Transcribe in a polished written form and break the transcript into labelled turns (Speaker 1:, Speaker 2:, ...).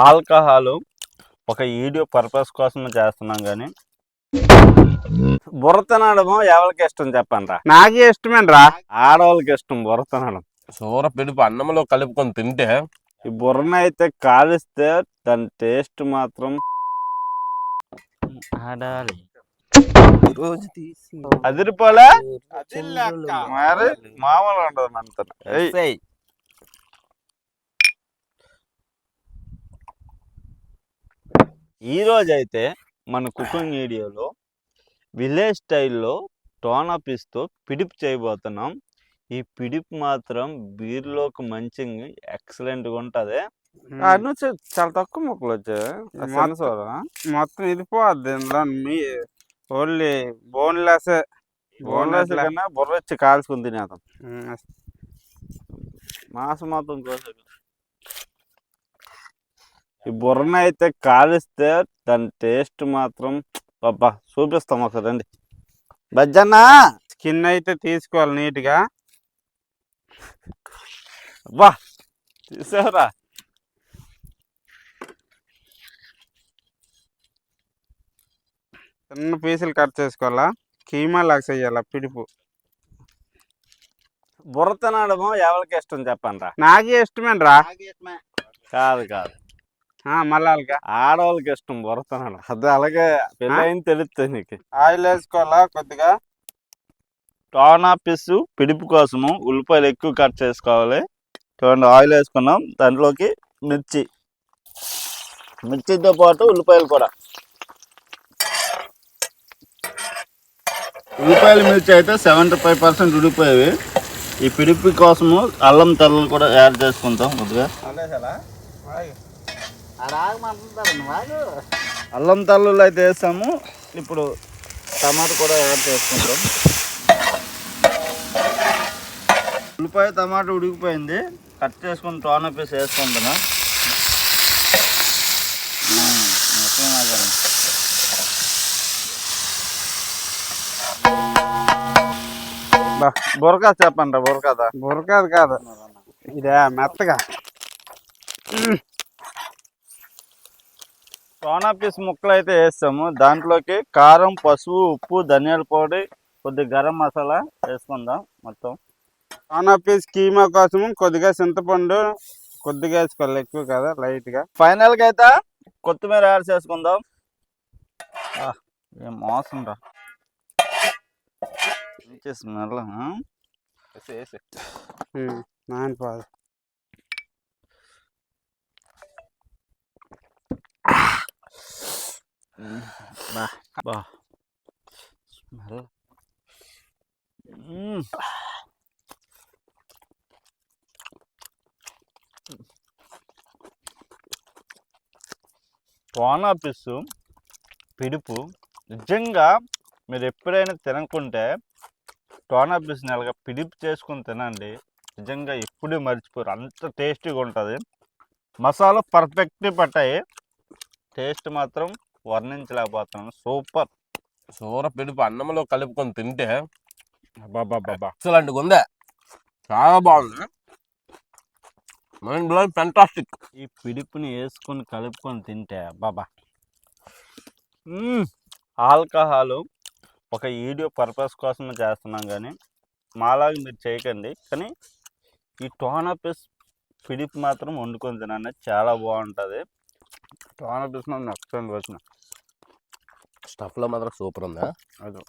Speaker 1: Alcohol ఒక video purpose కోసం చేస్తున్నాం కానీ బుర్ర తినడం ఎవరికి ఇష్టం చెప్పండి.
Speaker 2: నాకే ఇష్టమేనరా.
Speaker 1: ఆడవాళ్ళకి ఇష్టం బుర్ర తినడం.
Speaker 3: సూర పిడుపు అన్నంలో కలుపుకొని తింటే
Speaker 1: ఈ బుర్రని అయితే కాలిస్తే దాని టేస్ట్ మాత్రం ఆడాలి.
Speaker 3: రోజు తీసి
Speaker 1: అదిరిపోలే మరి మామూలు ఉండదు మనతో. ఈరోజు అయితే మన కుకింగ్ వీడియోలో విలేజ్ స్టైల్లో టోనా పీస్తో పిడిప్ చేయబోతున్నాం. ఈ పిడిప్ మాత్రం బీర్లోకి మంచి ఎక్సలెంట్గా ఉంటుంది. చాలా తక్కువ ముక్కలు వచ్చాయి,
Speaker 2: మొత్తం ఇది పోద్ది. మీ ఓన్లీ బోన్లెస్
Speaker 1: కన్నా బుర్ర వచ్చి కాల్చుకుని తినేద్దాం. మాసం మొత్తం కోసం ఈ బుర్రని అయితే కాలిస్తే దాని టేస్ట్ మాత్రం బాబా చూపిస్తాం ఒకసారి రండి. బజ్జన్న
Speaker 2: స్కిన్ అయితే తీసుకోవాలి నీట్గా.
Speaker 1: అబ్బా చూసావరా,
Speaker 2: చిన్న పీసులు కట్ చేసుకోవాలా. కీమా లాగా చెయ్యాలా పిడుపు.
Speaker 1: బుర్ర తినడం ఎవరికి ఇష్టం చెప్పండి.
Speaker 2: నాకే ఇష్టమేనరా.
Speaker 1: కాదు కాదు,
Speaker 2: మళ్ళా
Speaker 1: ఆడవాళ్ళకి ఇష్టం బుర్ర తినడం. అది అలాగే పెళ్ళైన తెలుస్తుంది నీకు.
Speaker 2: ఆయిల్ వేసుకోవాలా కొద్దిగా.
Speaker 1: టోనా పీస్ పిడుపు కోసము ఉల్లిపాయలు ఎక్కువ కట్ చేసుకోవాలి. చూడండి, ఆయిల్ వేసుకున్నాం, దాంట్లోకి మిర్చితో పాటు ఉల్లిపాయలు కూడా. మిర్చి అయితే 75% ఉడిపోయేవి. ఈ పిడిపి కోసము అల్లం తెల్లలు కూడా యాడ్ చేసుకుంటాం కొద్దిగా. అల్లం తెల్లలు అయితే వేసాము. ఇప్పుడు టమాటా కూడా యాడ్ చేసుకుంటాం. ఉల్లిపాయ టమాటా ఉడికిపోయింది. కట్ చేసుకుని టోనా పీస్ వేసుకుంటున్నా. బుర్రకాదు చెప్పండి.
Speaker 2: బుర్రకాదు కాదు, ఇదే మెత్తగా.
Speaker 1: టోనా పీస్ ముక్కలు అయితే వేస్తాము. దాంట్లోకి కారం, పసుపు, ఉప్పు, ధనియాల పొడి, కొద్దిగా గరం మసాలా వేసుకుందాం. మొత్తం
Speaker 2: టోనా పీస్ కీమా కోసం కొద్దిగా చింతపండు కొద్దిగా వేసుకోవాలి, ఎక్కువ కదా, లైట్గా.
Speaker 1: ఫైనల్ గా అయితే కొత్తిమీర యాడ్ చేసుకుందాం. ఏం మోసం రా స్మెల్.
Speaker 2: నానిపోదు.
Speaker 1: బా స్మెల్. టోనా పీస్ పిడుపు నిజంగా మీరు ఎప్పుడైనా తినకుంటే టోనా పీస్ని అలాగా పిడిపు చేసుకుని తినండి. నిజంగా ఎప్పుడూ మర్చిపోరు, అంత టేస్టీగా ఉంటుంది. మసాలా పర్ఫెక్ట్గా పట్టాయి. టేస్ట్ మాత్రం వర్ణించలేకపోతున్నాను. సూపర్.
Speaker 3: సూర పిడుపు అన్నంలో కలుపుకొని తింటే బాబా ఎక్సలెంట్గా ఉందే. చాలా బాగుంది. ఫెంటాస్టిక్.
Speaker 1: ఈ పిడుపుని వేసుకొని కలుపుకొని తింటే బాబా. ఆల్కహాల్ ఒక వీడియో పర్పస్ కోసం చేస్తున్నాం కానీ మాలాగా మీరు చేయకండి. కానీ ఈ టోనా పీస్ పిడిపు మాత్రం వండుకొని తినండి, చాలా బాగుంటుంది. టోనా పీస్ మాత్రం ఎక్సలెంట్ వచ్చిన
Speaker 3: స్టఫ్లో మాత్రం సూపర్ ఉందా.
Speaker 1: అది